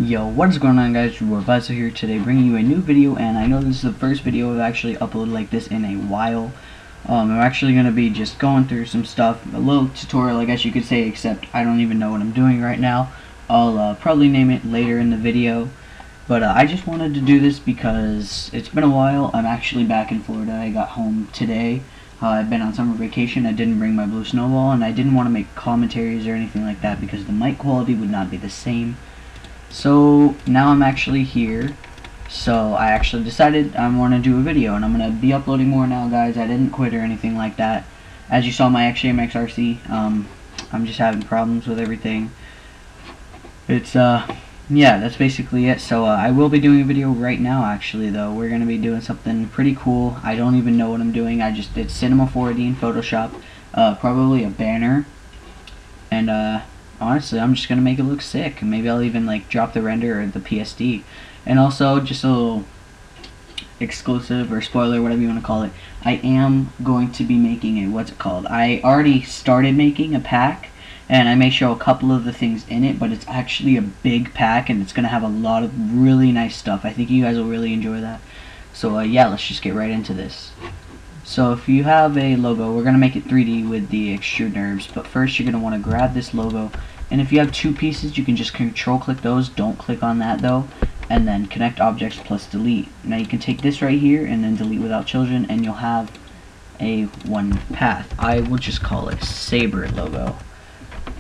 Yo, what is going on, guys? Your boy VyzL here today, bringing you a new video, and I know this is the first video I've actually uploaded like this in a while. I'm actually going to be just going through some stuff, a little tutorial I guess you could say, except I don't even know what I'm doing right now. I'll probably name it later in the video, but I just wanted to do this because it's been a while. I'm actually back in Florida. I got home today. I've been on summer vacation. I didn't bring my blue snowball, and I didn't want to make commentaries or anything like that because the mic quality would not be the same. So now I'm actually here, so I actually decided I want to do a video, and I'm going to be uploading more now, guys. I didn't quit or anything like that. As you saw my XJMX RC, I'm just having problems with everything. It's yeah, that's basically it. So I will be doing a video right now, actually, though. We're going to be doing something pretty cool. I don't even know what I'm doing. It's Cinema 4D in Photoshop, probably a banner, and honestly, I'm just going to make it look sick. Maybe I'll even like drop the render or the PSD. And also, just a little exclusive or spoiler, whatever you want to call it, I am going to be making a, what's it called? I already started making a pack, and I may show a couple of the things in it, but it's actually a big pack, and it's going to have a lot of really nice stuff. I think you guys will really enjoy that. So yeah, let's just get right into this. So if you have a logo, we're going to make it 3D with the extrude NURBS, but first you're going to want to grab this logo, and if you have two pieces, you can just control click those. Don't click on that though, and then connect objects plus delete. Now you can take this right here and then delete without children, and you'll have a one path. I will just call it Saber logo,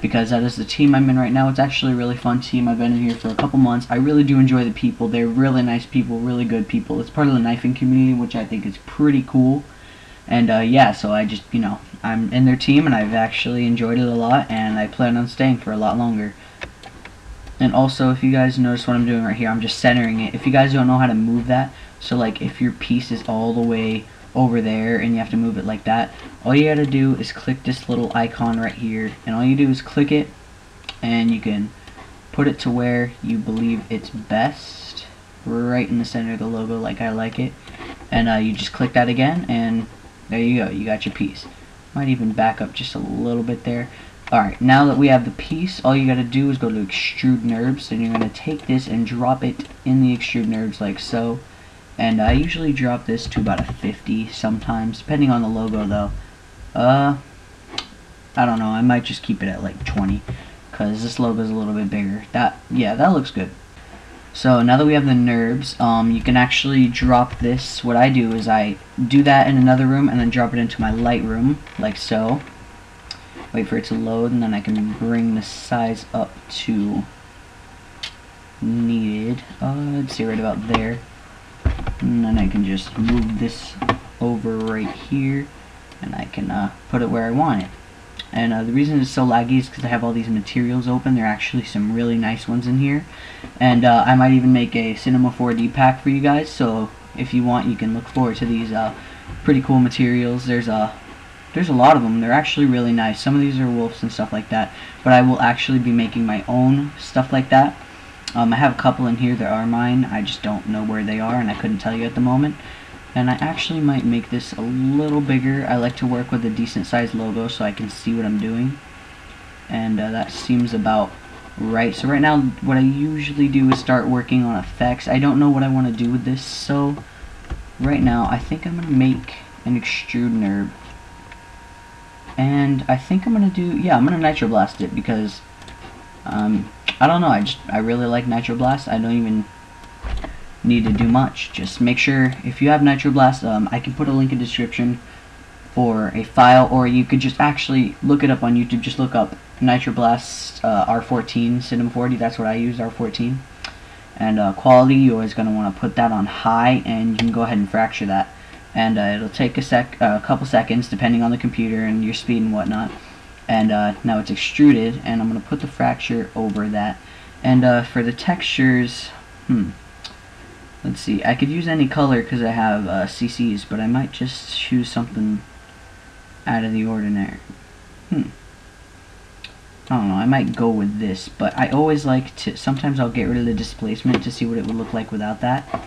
because that is the team I'm in right now. It's actually a really fun team. I've been in here for a couple months. I really do enjoy the people. They're really nice people, really good people. It's part of the knifing community, which I think is pretty cool. And yeah, so I just, I'm in their team, and I've actually enjoyed it a lot, and I plan on staying for a lot longer. And also, if you guys notice what I'm doing right here, I'm just centering it. If you guys don't know how to move that, so like if your piece is all the way over there and you have to move it like that, all you gotta do is click this little icon right here, and all you do is click it, and you can put it to where you believe it's best, right in the center of the logo like I like it, and you just click that again, and there you go, you got your piece. Might even back up just a little bit there. Alright, now that we have the piece, all you gotta do is go to extrude NURBS, and you're gonna take this and drop it in the extrude NURBS like so. And I usually drop this to about a 50 sometimes, depending on the logo though. I don't know, I might just keep it at like 20, because this logo is a little bit bigger. Yeah, that looks good. So now that we have the NURBS, you can actually drop this. What I do is I do that in another room and then drop it into my Lightroom, like so. Wait for it to load, and then I can bring the size up to needed. Let's see, right about there. And then I can just move this over right here, and I can put it where I want it. And the reason it's so laggy is because I have all these materials open. There are actually some really nice ones in here, and I might even make a Cinema 4D pack for you guys, so if you want, you can look forward to these pretty cool materials. There's a lot of them. They're actually really nice. Some of these are wolves and stuff like that, but I will actually be making my own stuff like that. I have a couple in here that are mine. I just don't know where they are, and I couldn't tell you at the moment. And I actually might make this a little bigger. I like to work with a decent sized logo so I can see what I'm doing. And that seems about right. So right now, what I usually do is start working on effects. I don't know what I want to do with this, so right now I think I'm going to make an extrude NURB. And I think I'm going to do, yeah, I'm going to nitroblast it because, I don't know, I really like nitroblast. I don't even need to do much. Just make sure, if you have nitroblast, I can put a link in the description for a file, or you could just actually look it up on YouTube. Just look up nitroblast R14 Cinema 4D. That's what I use, R14. And quality, you're always going to want to put that on high, and you can go ahead and fracture that. And it'll take a couple seconds depending on the computer and your speed and whatnot. And now it's extruded, and I'm going to put the fracture over that. And for the textures, let's see, I could use any color because I have CCs, but I might just choose something out of the ordinary. I don't know, I might go with this, but I always like to, sometimes I'll get rid of the displacement to see what it would look like without that.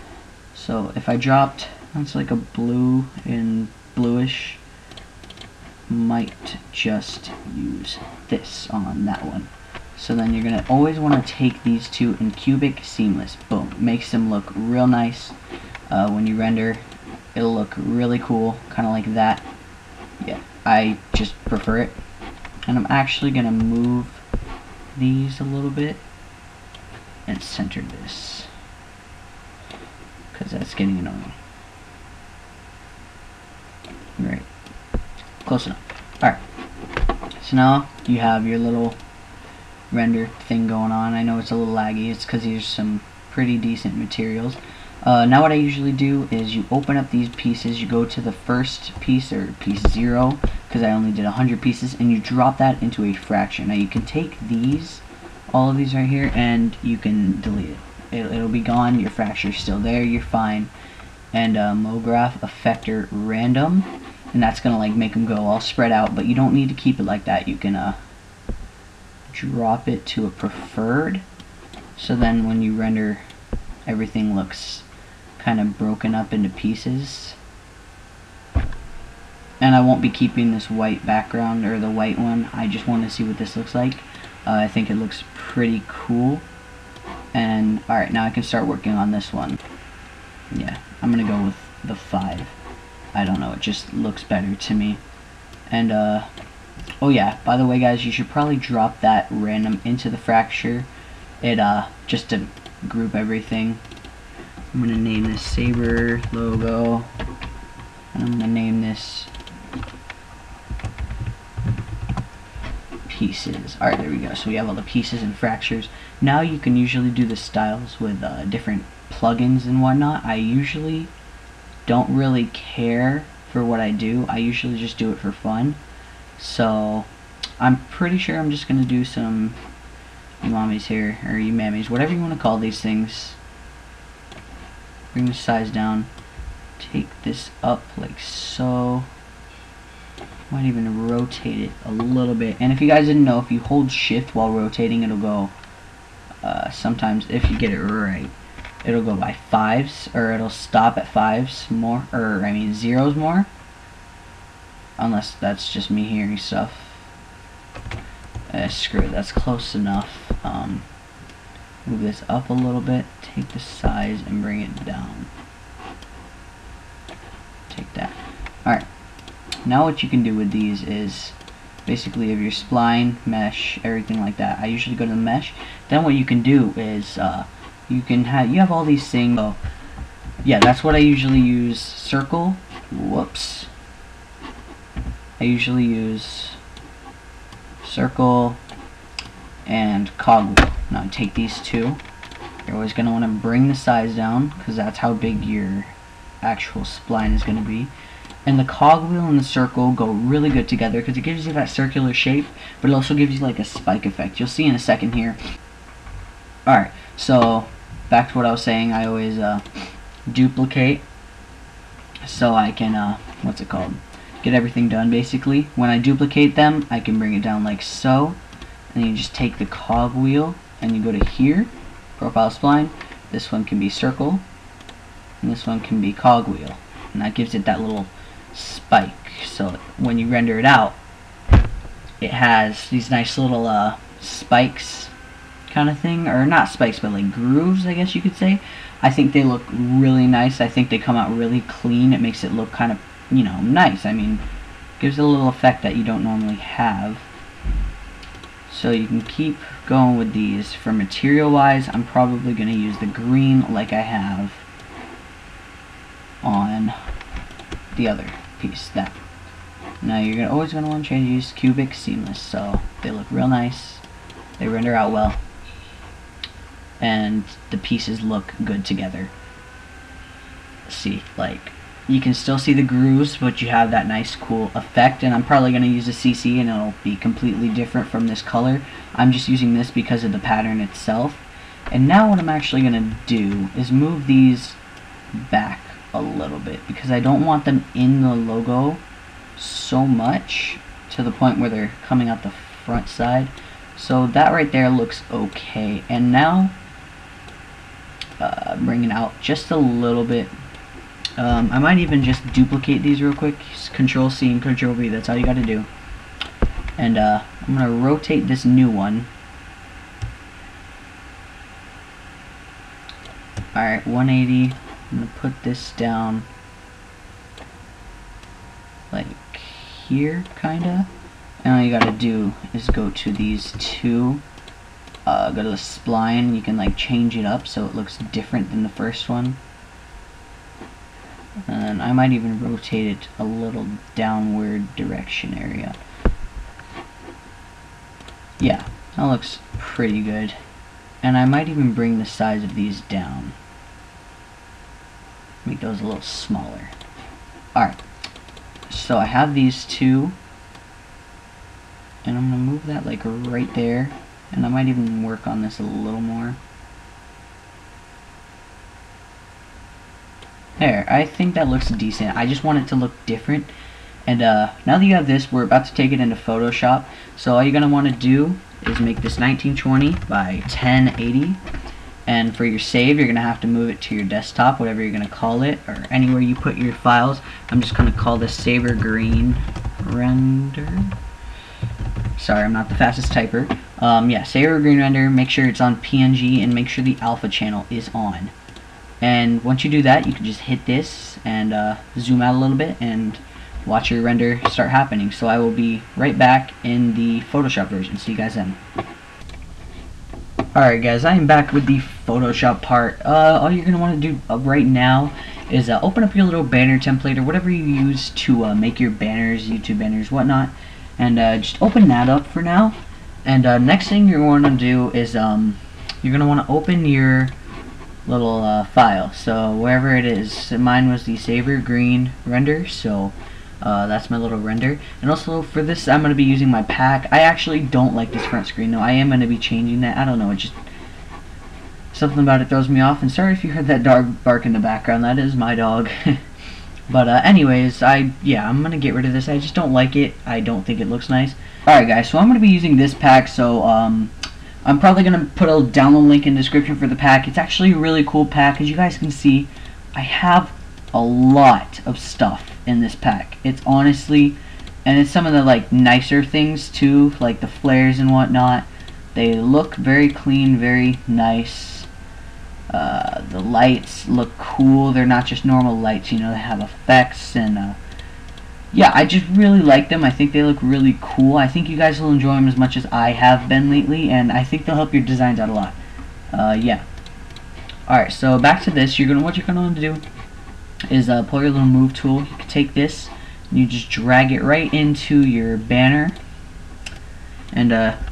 So if I dropped, that's like a blue and bluish, might just use this on that one. So then you're gonna always want to take these two in cubic seamless. Boom, makes them look real nice. When you render, it'll look really cool, kind of like that. Yeah, I just prefer it. And I'm actually gonna move these a little bit and center this, because that's getting annoying. Right, close enough. Alright, so now you have your little render thing going on. I know it's a little laggy, it's because these are some pretty decent materials. Now what I usually do is you open up these pieces, you go to the first piece, or piece 0, because I only did 100 pieces, and you drop that into a fraction. Now you can take these, all of these right here, and you can delete it. It'll be gone, your fracture's still there, you're fine. And MoGraph effector random, and that's gonna like make them go all spread out, but you don't need to keep it like that. You can drop it to a preferred, so then when you render, everything looks kind of broken up into pieces. And I won't be keeping this white background, or the white one. I just want to see what this looks like. I think it looks pretty cool. And alright, now I can start working on this one. Yeah, I'm gonna go with the 5. I don't know, it just looks better to me. And oh yeah, by the way guys, you should probably drop that random into the fracture. It just to group everything. I'm gonna name this Saber logo, and I'm gonna name this pieces. Alright, there we go. So we have all the pieces and fractures. Now you can usually do the styles with different plugins and whatnot. I usually don't really care for what I do. I usually just do it for fun. So I'm pretty sure I'm just gonna do some umamis here, or umamis, whatever you want to call these things. Bring the size down, take this up like so. Might even rotate it a little bit. And if you guys didn't know, if you hold shift while rotating, it'll go sometimes, if you get it right, it'll go by 5s, or it'll stop at 5s more, or I mean 0s more, unless that's just me hearing stuff. Screw it, that's close enough. Move this up a little bit, take the size and bring it down. Take that. Alright, now what you can do with these is basically if your spline, mesh, everything like that. I usually go to the mesh. Then what you can do is you have all these things. So yeah, that's what I usually use. Circle. Whoops. I usually use circle and cogwheel. Now take these two. You're always going to want to bring the size down, because that's how big your actual spline is going to be. And the cogwheel and the circle go really good together, because it gives you that circular shape, but it also gives you like a spike effect. You'll see in a second here. Alright, so back to what I was saying. I always duplicate, so I can, what's it called? Get everything done basically. When I duplicate them, I can bring it down like so. And you just take the cogwheel and you go to here, profile spline. This one can be circle, and this one can be cogwheel, and that gives it that little spike. So when you render it out, it has these nice little spikes kind of thing, or not spikes, but like grooves, I guess you could say. I think they look really nice. I think they come out really clean. It makes it look kind of, you know, nice. I mean, gives it a little effect that you don't normally have. So you can keep going with these. For material wise, I'm probably going to use the green like I have on the other piece. That. Now you're always going to want to use cubic seamless, so they look real nice. They render out well, and the pieces look good together. See, like, you can still see the grooves, but you have that nice cool effect. And I'm probably going to use a CC, and it'll be completely different from this color. I'm just using this because of the pattern itself. And now what I'm actually going to do is move these back a little bit, because I don't want them in the logo so much to the point where they're coming out the front side. So that right there looks okay. And now bring it out just a little bit. I might even just duplicate these real quick. Control C and Control V, that's all you gotta do. And I'm gonna rotate this new one Alright, 180. I'm going to put this down like here, kinda. And all you gotta do is go to these two, go to the spline. You can like change it up so it looks different than the first one. And I might even rotate it a little downward direction area. Yeah, that looks pretty good. And I might even bring the size of these down. Make those a little smaller. Alright, so I have these two. And I'm going to move that like right there. And I might even work on this a little more. There, I think that looks decent. I just want it to look different. And now that you have this, we're about to take it into Photoshop. So all you're going to want to do is make this 1920 by 1080. And for your save, you're going to have to move it to your desktop, whatever you're going to call it, or anywhere you put your files. I'm just going to call this Saber Green Render. Sorry, I'm not the fastest typer. Yeah, Saber Green Render, make sure it's on PNG, and make sure the alpha channel is on. And once you do that, you can just hit this and zoom out a little bit and watch your render start happening. So I will be right back in the Photoshop version. See you guys then. Alright guys, I am back with the Photoshop part. All you're going to want to do right now is open up your little banner template or whatever you use to make your banners, YouTube banners, whatnot. And just open that up for now. And next thing you're going to do is you're going to want to open your little file. So wherever it is, mine was the Saber Green Render, so that's my little render. And also for this, I'm going to be using my pack. I actually don't like this front screen though. I am going to be changing that. I don't know, it just something about it throws me off. And sorry if you heard that dog bark in the background. That is my dog. But anyways, I'm going to get rid of this. I just don't like it. I don't think it looks nice. Alright guys, so I'm going to be using this pack. So I'm probably going to put a download link in the description for the pack. It's actually a really cool pack. As you guys can see, I have a lot of stuff in this pack. It's honestly, and it's some of the like nicer things too, like the flares and whatnot. They look very clean, very nice. The lights look cool. They're not just normal lights, you know, they have effects. And yeah, I just really like them. I think they look really cool. I think you guys will enjoy them as much as I have been lately, and I think they'll help your designs out a lot. Yeah. Alright, so back to this. What you're gonna want to do is pull your little move tool. You can take this and you just drag it right into your banner. And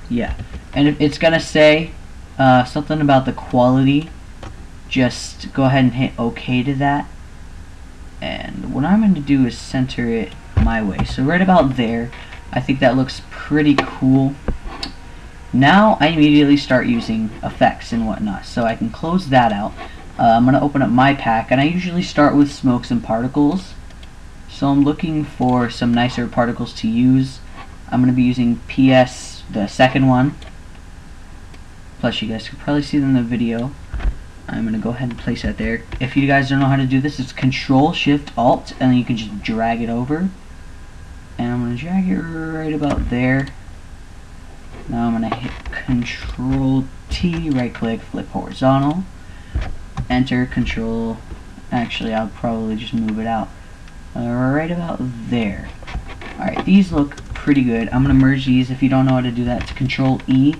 yeah. And if it's gonna say something about the quality, just go ahead and hit OK to that. And what I'm going to do is center it my way. So right about there. I think that looks pretty cool. Now I immediately start using effects and whatnot. So I can close that out. I'm going to open up my pack. And I usually start with smokes and particles. So I'm looking for some nicer particles to use. I'm going to be using PS, the second one. Plus you guys can probably see them in the video. I'm going to go ahead and place that there. If you guys don't know how to do this, it's Control Shift Alt, and then you can just drag it over. And I'm going to drag it right about there. Now I'm going to hit Control T, right click, flip horizontal. Enter, Control. Actually, I'll probably just move it out. Right about there. Alright, these look pretty good. I'm going to merge these. If you don't know how to do that, it's Control E,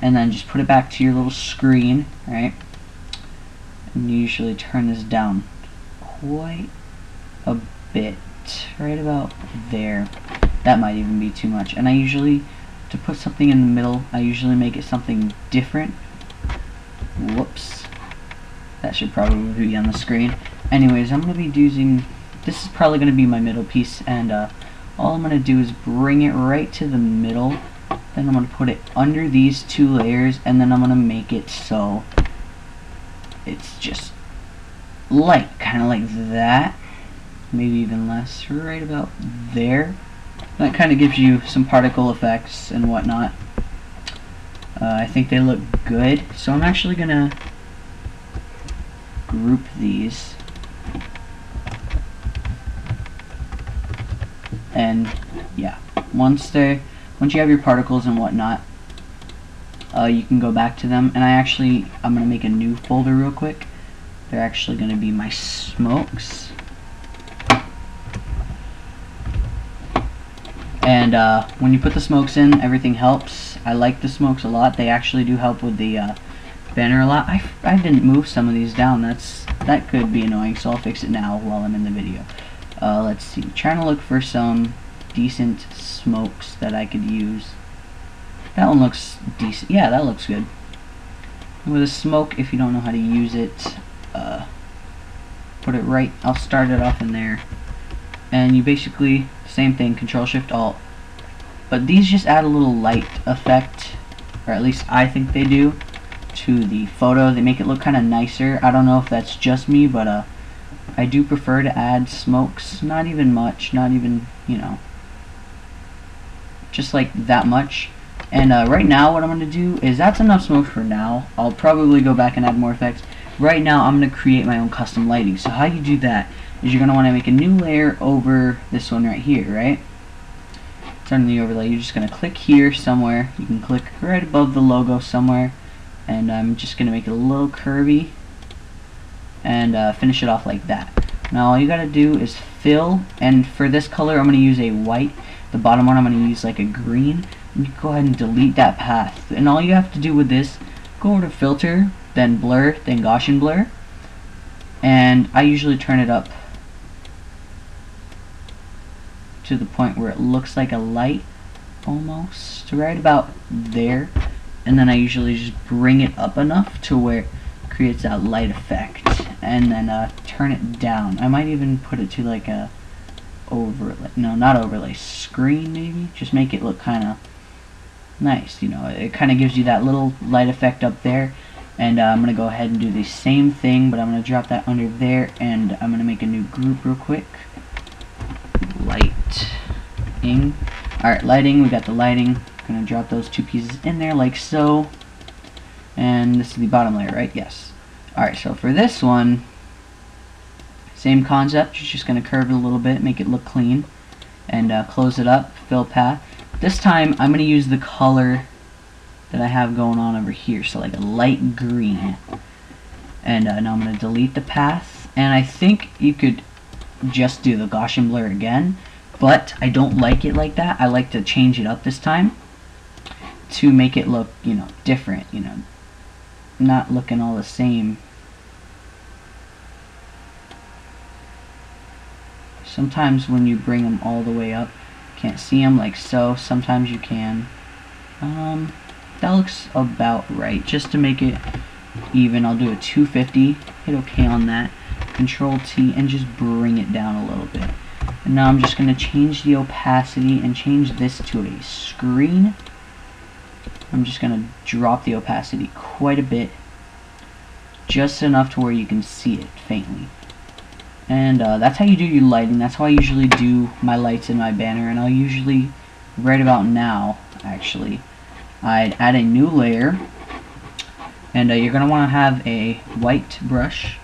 and then just put it back to your little screen, right? And you usually turn this down quite a bit, right about there. That might even be too much. And I usually, to put something in the middle, I usually make it something different. Whoops. That should probably be on the screen. Anyways, I'm going to be using, this is probably going to be my middle piece, and all I'm going to do is bring it right to the middle. Then I'm going to put it under these two layers, and then I'm going to make it so it's just light, kind of like that, maybe even less, right about there. That kind of gives you some particle effects and whatnot. I think they look good, so I'm actually gonna group these, and yeah, once you have your particles and whatnot, you can go back to them. And I'm gonna make a new folder real quick. they're actually going to be my smokes. And when you put the smokes in, everything helps. I like the smokes a lot. They actually do help with the banner a lot. I didn't move some of these down. That could be annoying, so I'll fix it now while I'm in the video. Let's see. Trying to look for some decent smokes that I could use. That one looks decent. Yeah, that looks good. With a smoke, if you don't know how to use it, put it right. I'll start it off in there, and you basically same thing. Control Shift Alt. But these just add a little light effect, or at least I think they do, to the photo. They make it look kind of nicer. I don't know if that's just me, but I do prefer to add smokes. Not even much. Not even, you know, just like that much. And right now what I'm going to do is, that's enough smoke for now. I'll probably go back and add more effects. Right now I'm going to create my own custom lighting. So how you do that is you're going to want to make a new layer over this one right here, right? Turn the overlay. You're just going to click here somewhere. You can click right above the logo somewhere. And I'm just going to make it a little curvy. And finish it off like that. Now all you got to do is fill. And for this color I'm going to use a white. The bottom one I'm going to use like a green. And you go ahead and delete that path. And all you have to do with this, go over to filter, then blur, then Gaussian blur. And I usually turn it up to the point where it looks like a light, almost right about there. And then I usually just bring it up enough to where it creates that light effect, and then turn it down. I might even put it to like a overlay, no, not overlay, screen maybe. Just make it look kind of nice, you know. It kind of gives you that little light effect up there. And I'm gonna go ahead and do the same thing, but I'm gonna drop that under there, and I'm gonna make a new group real quick. Lighting. Alright, lighting. We got the lighting. Gonna drop those two pieces in there like so. And this is the bottom layer, right? Yes. Alright, so for this one, same concept. You're just gonna curve it a little bit, make it look clean, and close it up. Fill path. This time I'm gonna use the color that I have going on over here, so like a light green. And now I'm gonna delete the path. And I think you could just do the Gaussian blur again, but I don't like it like that. I like to change it up this time to make it look, you know, different, you know, not looking all the same. Sometimes when you bring them all the way up, you can't see them like so. Sometimes you can. That looks about right. Just to make it even, I'll do a 250. Hit OK on that. Control T and just bring it down a little bit. And now I'm just going to change the opacity and change this to a screen. I'm just going to drop the opacity quite a bit, just enough to where you can see it faintly. And that's how you do your lighting. That's how I usually do my lights in my banner. And I'll usually, right about now actually, I'd add a new layer. And you're going to want to have a white brush.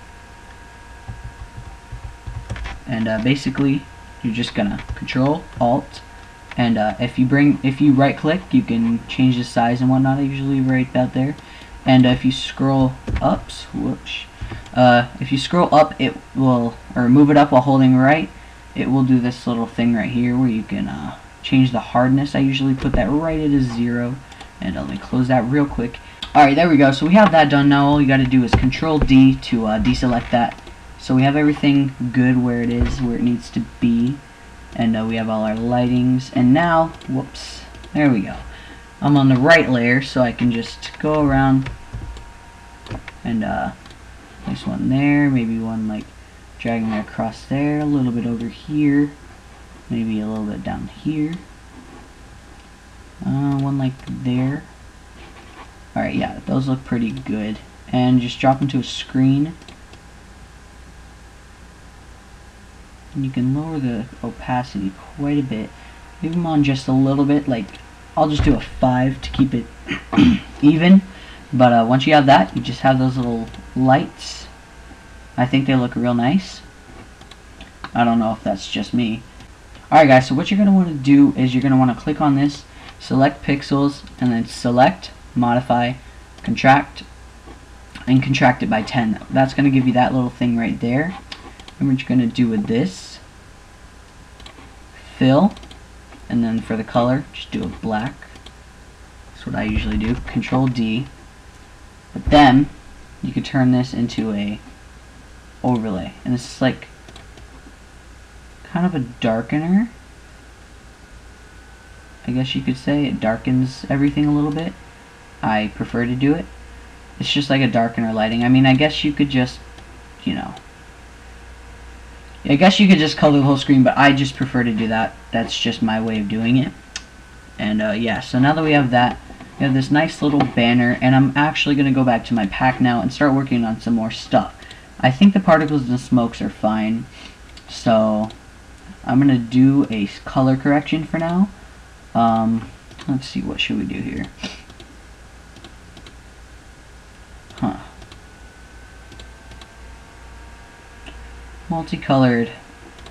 And basically you're just gonna Control Alt, and if you right click, you can change the size and whatnot. I usually right about there. And if you scroll up, whoops, if you scroll up, it will, or move it up while holding right, it will do this little thing right here where you can change the hardness. I usually put that right at a 0, and let me close that real quick. Alright, there we go. So we have that done. Now all you gotta do is Control D to deselect that. So we have everything good where it is, where it needs to be, and we have all our lightings. And now, whoops, there we go. I'm on the right layer, so I can just go around and place one there, maybe one like dragging it across there, a little bit over here, maybe a little bit down here, one like there. Alright, yeah, those look pretty good. And just drop them to a screen. And you can lower the opacity quite a bit. Leave them on just a little bit, like I'll just do a 5 to keep it even. But once you have that, you just have those little lights. I think they look real nice. I don't know if that's just me. Alright guys, so what you're going to want to do is you're going to want to click on this, select pixels, and then select, modify, contract, and contract it by 10. That's going to give you that little thing right there. And what you're going to do with this, fill, and then for the color, just do a black. That's what I usually do. Control D. But then you could turn this into a overlay, and this is like kind of a darkener, I guess you could say. It darkens everything a little bit. I prefer to do it. It's just like a darkener lighting. I mean, I guess you could just, you know, I guess you could just color the whole screen, but I just prefer to do that. That's just my way of doing it. And yeah, so now that we have that, we have this nice little banner, and I'm actually going to go back to my pack now and start working on some more stuff. I think the particles and smokes are fine, so I'm going to do a color correction for now. Let's see, what should we do here? Multicolored.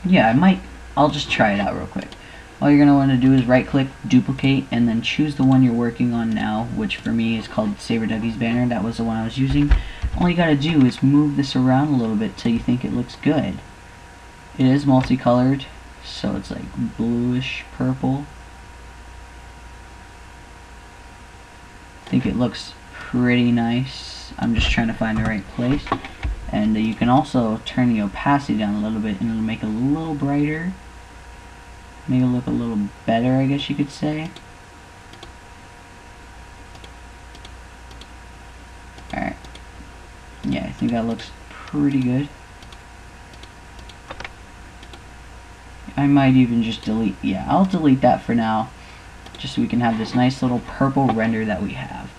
Yeah, I'll just try it out real quick. All you're going to want to do is right click, duplicate, and then choose the one you're working on now, which for me is called Saber Dougie's banner. That was the one I was using. All you got to do is move this around a little bit till you think it looks good. It is multicolored, so it's like bluish purple. I think it looks pretty nice. I'm just trying to find the right place. And you can also turn the opacity down a little bit, and it'll make it a little brighter. Make it look a little better, I guess you could say. Alright. Yeah, I think that looks pretty good. I might even just delete, yeah, I'll delete that for now, just so we can have this nice little purple render that we have.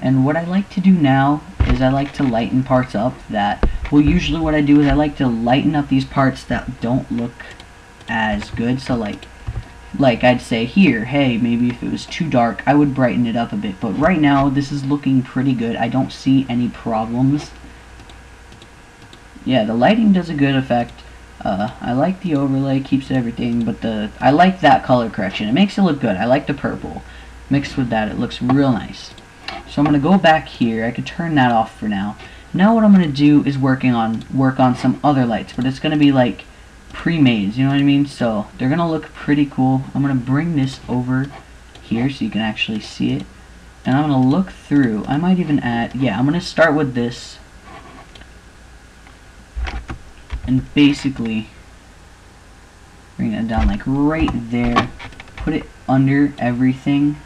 And what I like to do now is I like to lighten parts up that, well, usually what I do is I like to lighten up these parts that don't look as good. So like I'd say here, hey, maybe if it was too dark, I would brighten it up a bit. But right now, this is looking pretty good. I don't see any problems. Yeah, the lighting does a good effect. I like the overlay, keeps everything, but I like that color correction. It makes it look good. I like the purple. Mixed with that, it looks real nice. So I'm going to go back here. I could turn that off for now. Now what I'm going to do is work on some other lights, but it's going to be like pre-made, you know what I mean? So they're going to look pretty cool. I'm going to bring this over here so you can actually see it. And I'm going to look through. I might even add, yeah, I'm going to start with this. And basically bring that down like right there. Put it under everything.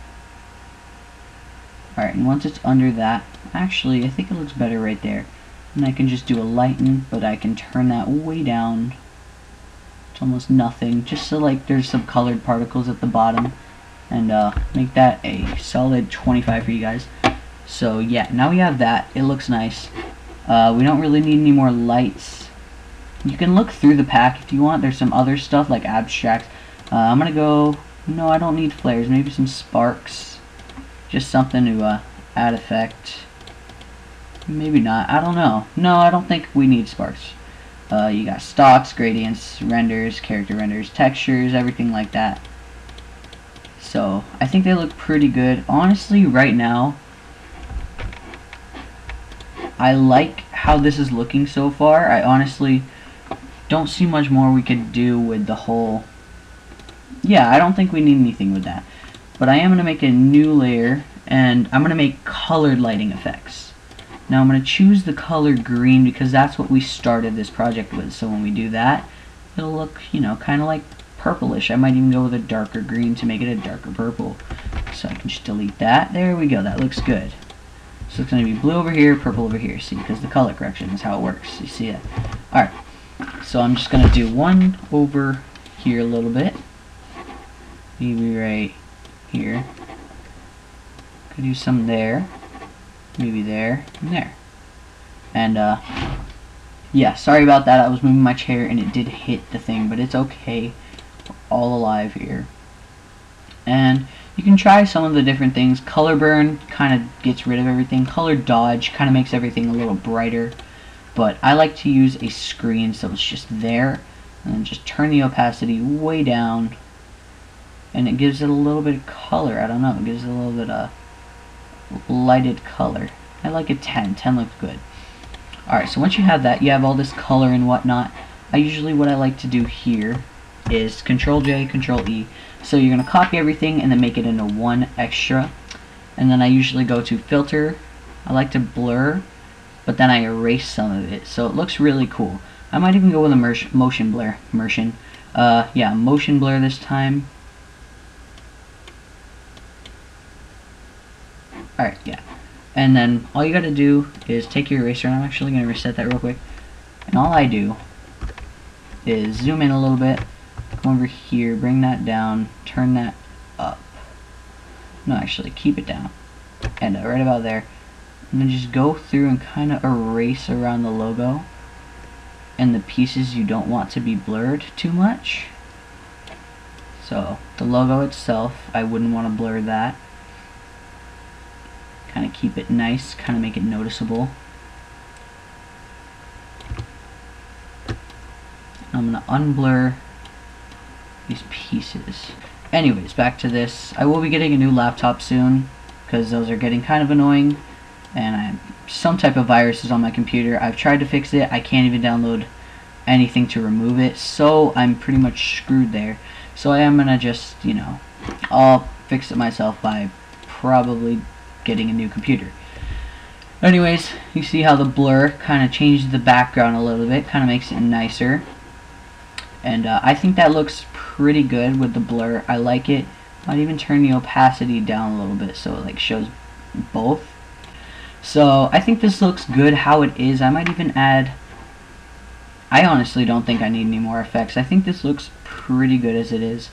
Alright, and once it's under that, actually, I think it looks better right there. And I can just do a lighten, but I can turn that way down to almost nothing, just so like there's some colored particles at the bottom. And make that a solid 25 for you guys. So yeah, now we have that. It looks nice. We don't really need any more lights. You can look through the pack if you want. There's some other stuff like abstracts. I'm gonna go, no, I don't need flares, maybe some sparks. Just something to add effect. Maybe not, I don't know. No, I don't think we need sparks. You got stocks, gradients, renders, character renders, textures, everything like that. So I think they look pretty good. Honestly, right now, I like how this is looking so far. I honestly don't see much more we could do with the whole. Yeah, I don't think we need anything with that. But I am going to make a new layer, and I'm going to make colored lighting effects. Now I'm going to choose the color green because that's what we started this project with. So when we do that, it'll look, you know, kind of like purplish. I might even go with a darker green to make it a darker purple. So I can just delete that. There we go. That looks good. So it's going to be blue over here, purple over here. See, because the color correction is how it works. You see it? Alright. So I'm just going to do one over here a little bit. Maybe right here. Could do some there. Maybe there and there. And yeah, sorry about that. I was moving my chair and it did hit the thing, but it's okay. We're all alive here. And you can try some of the different things. Color burn kind of gets rid of everything. Color dodge kind of makes everything a little brighter. But I like to use a screen so it's just there. And then just turn the opacity way down. And it gives it a little bit of color. I don't know. It gives it a little bit of lighted color. I like a 10. 10 looks good. Alright, so once you have that, you have all this color and whatnot. What I like to do here is Control J, Control E. So you're going to copy everything and then make it into one extra. And then I usually go to Filter. I like to blur, but then I erase some of it, so it looks really cool. I might even go with a motion blur. Yeah, motion blur this time. Alright, yeah. And then all you gotta do is take your eraser, and I'm actually gonna reset that real quick. And all I do is zoom in a little bit, come over here, bring that down, turn that up. No, actually, keep it down. And right about there. And then just go through and kind of erase around the logo and the pieces you don't want to be blurred too much. So the logo itself, I wouldn't want to blur that. Kind of keep it nice, kind of make it noticeable. I'm going to unblur these pieces. Anyways, back to this. I will be getting a new laptop soon because those are getting kind of annoying, and I have some type of viruses on my computer. I've tried to fix it. I can't even download anything to remove it, so I'm pretty much screwed there. So I am gonna just, you know, I'll fix it myself by probably getting a new computer. Anyways, you see how the blur kind of changes the background a little bit, kind of makes it nicer. And I think that looks pretty good with the blur. I like it. Might even turn the opacity down a little bit so it like shows both. So I think this looks good how it is. I might even add, I honestly don't think I need any more effects. I think this looks pretty good as it is.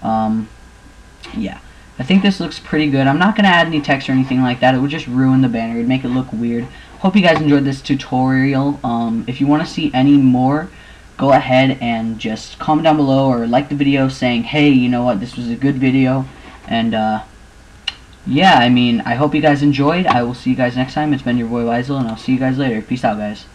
Yeah, I think this looks pretty good. I'm not going to add any text or anything like that. It would just ruin the banner. It would make it look weird. Hope you guys enjoyed this tutorial. If you want to see any more, go ahead and just comment down below or like the video saying, hey, you know what, this was a good video. And yeah, I mean, I hope you guys enjoyed. I will see you guys next time. It's been your boy VyzL, and I'll see you guys later. Peace out, guys.